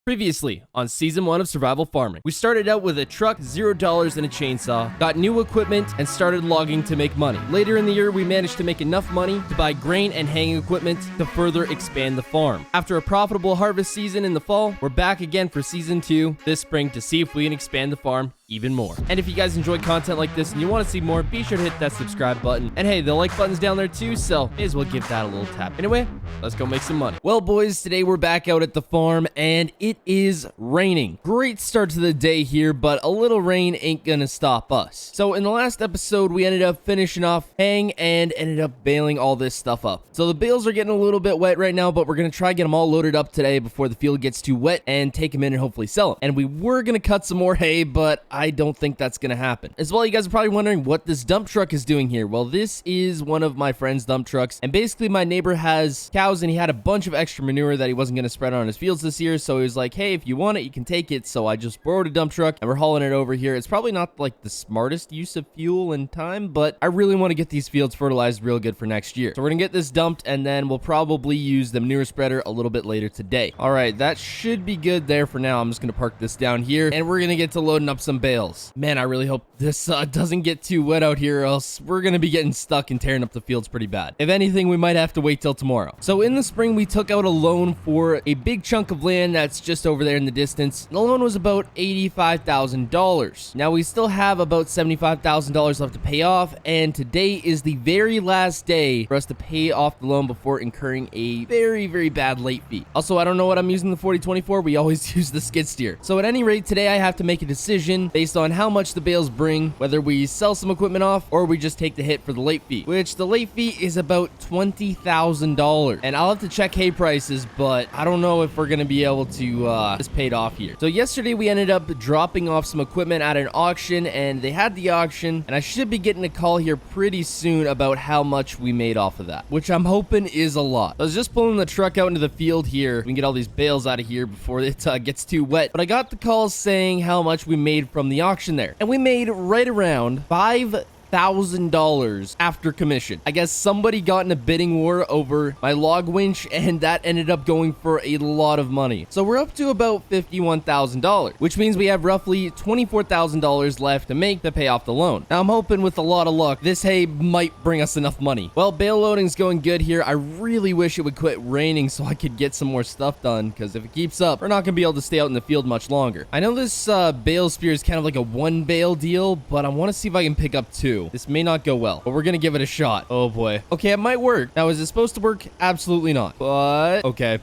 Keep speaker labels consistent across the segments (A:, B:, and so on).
A: Previously on Season 1 of Survival Farming, we started out with a truck, $0 and a chainsaw, got new equipment, and started logging to make money. Later in the year, we managed to make enough money to buy grain and hanging equipment to further expand the farm. After a profitable harvest season in the fall, we're back again for Season 2 this spring to see if we can expand the farm even more. And if you guys enjoy content like this and you want to see more, be sure to hit that subscribe button. And hey, the like button's down there too, so may as well give that a little tap. Anyway, let's go make some money. Well, boys, today we're back out at the farm, and it is raining. Great start to the day here, but a little rain ain't gonna stop us. So in the last episode, we ended up finishing off hang and ended up baling all this stuff up. So the bales are getting a little bit wet right now, but we're gonna try to get them all loaded up today before the field gets too wet and take them in and hopefully sell them. And we were gonna cut some more hay, but I don't think that's gonna happen. As well, you guys are probably wondering what this dump truck is doing here. Well, this is one of my friend's dump trucks, and basically my neighbor has cows and he had a bunch of extra manure that he wasn't gonna spread on his fields this year, so he was like, hey, if you want it, you can take it. So I just borrowed a dump truck and we're hauling it over here. It's probably not like the smartest use of fuel and time, but I really want to get these fields fertilized real good for next year. So we're gonna get this dumped and then we'll probably use the manure spreader a little bit later today. All right, that should be good there for now. I'm just gonna park this down here and we're gonna get to loading up some bales. Man, I really hope this doesn't get too wet out here, or else we're gonna be getting stuck and tearing up the fields pretty bad. If anything, we might have to wait till tomorrow. So in the spring, we took out a loan for a big chunk of land that's just over there in the distance. The loan was about $85,000. Now we still have about $75,000 left to pay off, and today is the very last day for us to pay off the loan before incurring a very, very bad late fee. Also, I don't know what I'm using the 4020 for. We always use the skid steer. So at any rate, today I have to make a decision based on how much the bales bring, whether we sell some equipment off or we just take the hit for the late fee, which the late fee is about $20,000. And I'll have to check hay prices, but I don't know if we're going to be able to just pay it off here. So yesterday we ended up dropping off some equipment at an auction, and they had the auction, and I should be getting a call here pretty soon about how much we made off of that, which I'm hoping is a lot. I was just pulling the truck out into the field here. We can get all these bales out of here before it gets too wet, but I got the call saying how much we made from the auction there, and we made right around $5,000 after commission. I guess somebody got in a bidding war over my log winch, and that ended up going for a lot of money. So we're up to about $51,000, which means we have roughly $24,000 left to make to pay off the loan. Now I'm hoping with a lot of luck, this hay might bring us enough money. Well, bale loading's going good here. I really wish it would quit raining so I could get some more stuff done, because if it keeps up, we're not gonna be able to stay out in the field much longer. I know this bale spear is kind of like a one bale deal, but I want to see if I can pick up two. This may not go well, but we're gonna give it a shot. Oh boy. Okay, it might work. Now, is it supposed to work? Absolutely not. But okay.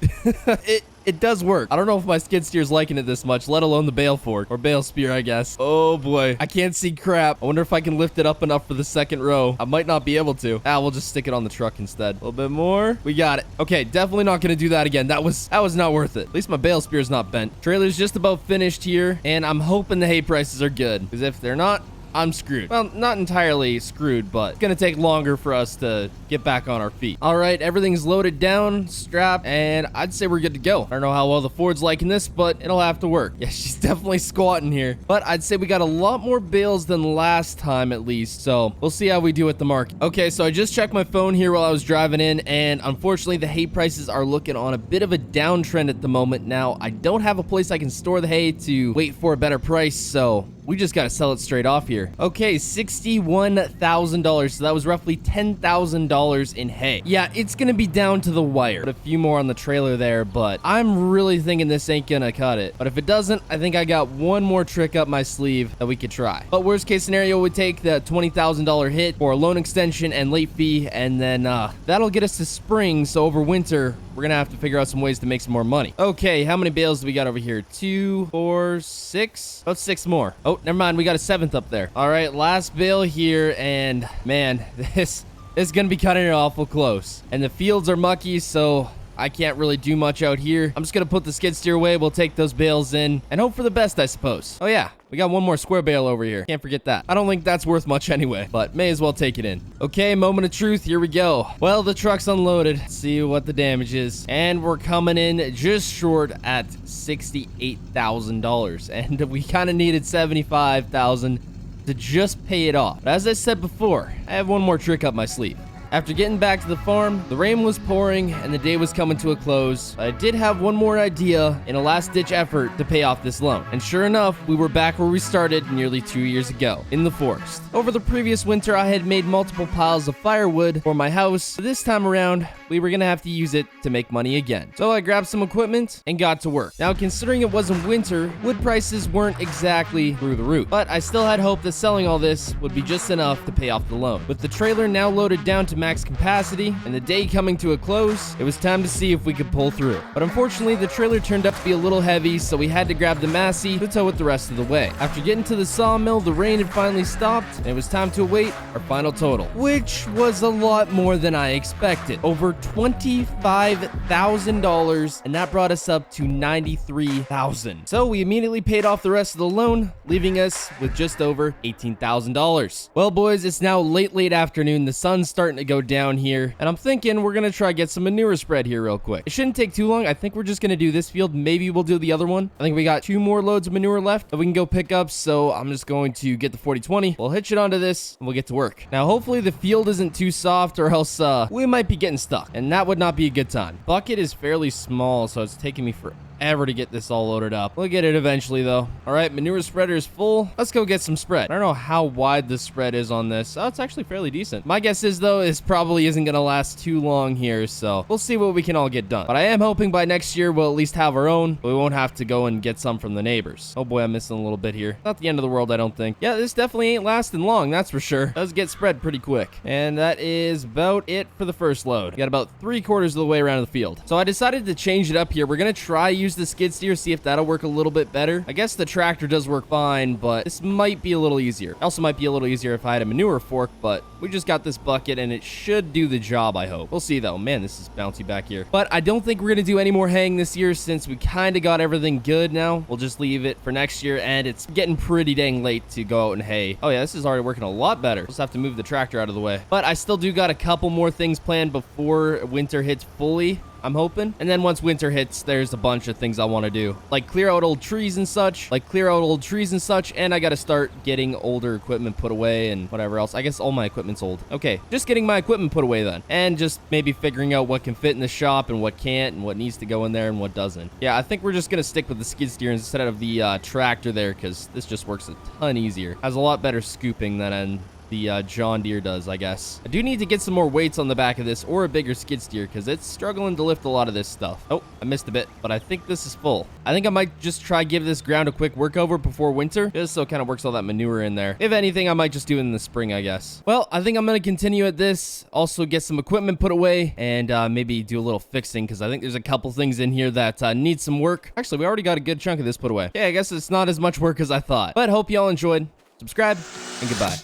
A: It does work. I don't know if my skid steer's liking it this much, let alone the bale fork, or bale spear, I guess. Oh boy. I can't see crap. I wonder if I can lift it up enough for the second row. I might not be able to. We'll just stick it on the truck instead. A little bit more. We got it. Okay, definitely not gonna do that again. That was not worth it. At least my bale spear's not bent. Trailer's just about finished here, and I'm hoping the hay prices are good, because if they're not, I'm screwed. Well, not entirely screwed, but it's gonna take longer for us to get back on our feet. All right, everything's loaded down, strapped, and I'd say we're good to go. I don't know how well the Ford's liking this, but it'll have to work. Yeah, she's definitely squatting here, but I'd say we got a lot more bales than last time at least, so we'll see how we do at the market. Okay, so I just checked my phone here while I was driving in, and unfortunately the hay prices are looking on a bit of a downtrend at the moment. Now, I don't have a place I can store the hay to wait for a better price, so we just gotta sell it straight off here. Okay, $61,000. So that was roughly $10,000 in hay. Yeah, it's gonna be down to the wire. Put a few more on the trailer there, but I'm really thinking this ain't gonna cut it. But if it doesn't, I think I got one more trick up my sleeve that we could try. But worst case scenario would take the $20,000 hit for a loan extension and late fee, and then that'll get us to spring. So over winter, we're gonna have to figure out some ways to make some more money. Okay, how many bales do we got over here? 2, 4, 6? About 6 more. Oh, never mind. We got a 7th up there. All right, last bale here, and man, this is gonna be cutting it awful close. And the fields are mucky, so I can't really do much out here. I'm just gonna put the skid steer away. We'll take those bales in and hope for the best, I suppose. Oh yeah, we got one more square bale over here. Can't forget that. I don't think that's worth much anyway, but may as well take it in. Okay, moment of truth. Here we go. Well, the truck's unloaded. Let's see what the damage is. And we're coming in just short at $68,000. And we kind of needed $75,000 to just pay it off. But as I said before, I have one more trick up my sleeve. After getting back to the farm, the rain was pouring and the day was coming to a close. I did have one more idea in a last-ditch effort to pay off this loan. And sure enough, we were back where we started nearly 2 years ago, in the forest. Over the previous winter, I had made multiple piles of firewood for my house. But this time around, we were gonna have to use it to make money again. So I grabbed some equipment and got to work. Now, considering it wasn't winter, wood prices weren't exactly through the roof, but I still had hope that selling all this would be just enough to pay off the loan. With the trailer now loaded down to max capacity and the day coming to a close, it was time to see if we could pull through. But unfortunately, the trailer turned up to be a little heavy, so we had to grab the Massey to tow it the rest of the way. After getting to the sawmill, the rain had finally stopped and it was time to await our final total, which was a lot more than I expected. Over $25,000, and that brought us up to $93,000. So we immediately paid off the rest of the loan, leaving us with just over $18,000. Well, boys, it's now late afternoon. The sun's starting to go down here, and I'm thinking we're gonna try get some manure spread here real quick. It shouldn't take too long. I think we're just gonna do this field. Maybe we'll do the other one. I think we got 2 more loads of manure left that we can go pick up, so I'm just going to get the 40-20. We'll hitch it onto this, and we'll get to work. Now, hopefully the field isn't too soft, or else we might be getting stuck, and that would not be a good time. Bucket is fairly small, so it's taking me forever to get this all loaded up. We'll get it eventually, though. All right, manure spreader is full. Let's go get some spread. I don't know how wide the spread is on this. Oh, it's actually fairly decent. My guess is, though, this probably isn't gonna last too long here, so we'll see what we can all get done. But I am hoping by next year we'll at least have our own. We won't have to go and get some from the neighbors. Oh boy, I'm missing a little bit here. Not the end of the world, I don't think. Yeah, this definitely ain't lasting long, that's for sure. Does get spread pretty quick. And that is about it for the first load. We got about 3/4 of the way around the field. So I decided to change it up here. We're gonna try use the skid steer, see if that'll work a little bit better. I guess the tractor does work fine, but this might be a little easier. Also might be a little easier if I had a manure fork, but we just got this bucket and it should do the job, I hope. We'll see though. Man, this is bouncy back here. But I don't think we're gonna do any more haying this year since we kind of got everything good now. We'll just leave it for next year, and it's getting pretty dang late to go out and hay. Oh yeah, this is already working a lot better. Just have to move the tractor out of the way. But I still do got a couple more things planned before winter hits fully, I'm hoping. And then once winter hits, there's a bunch of things I want to do, like clear out old trees and such, and I got to start getting older equipment put away and whatever else. I guess all my equipment's old. Okay, just getting my equipment put away then, and just maybe figuring out what can fit in the shop and what can't, and what needs to go in there and what doesn't. Yeah, I think we're just gonna stick with the skid steer instead of the tractor there, because this just works a ton easier. Has a lot better scooping than the John Deere does, I guess. I do need to get some more weights on the back of this, or a bigger skid steer, because it's struggling to lift a lot of this stuff. Oh, I missed a bit, but I think this is full. I think I might just try give this ground a quick workover before winter, just so it kind of works all that manure in there. If anything, I might just do it in the spring, I guess. Well, I think I'm going to continue at this, also get some equipment put away, and maybe do a little fixing, because I think there's a couple things in here that need some work. Actually, we already got a good chunk of this put away. Yeah, I guess it's not as much work as I thought, but hope y'all enjoyed. Subscribe, and goodbye.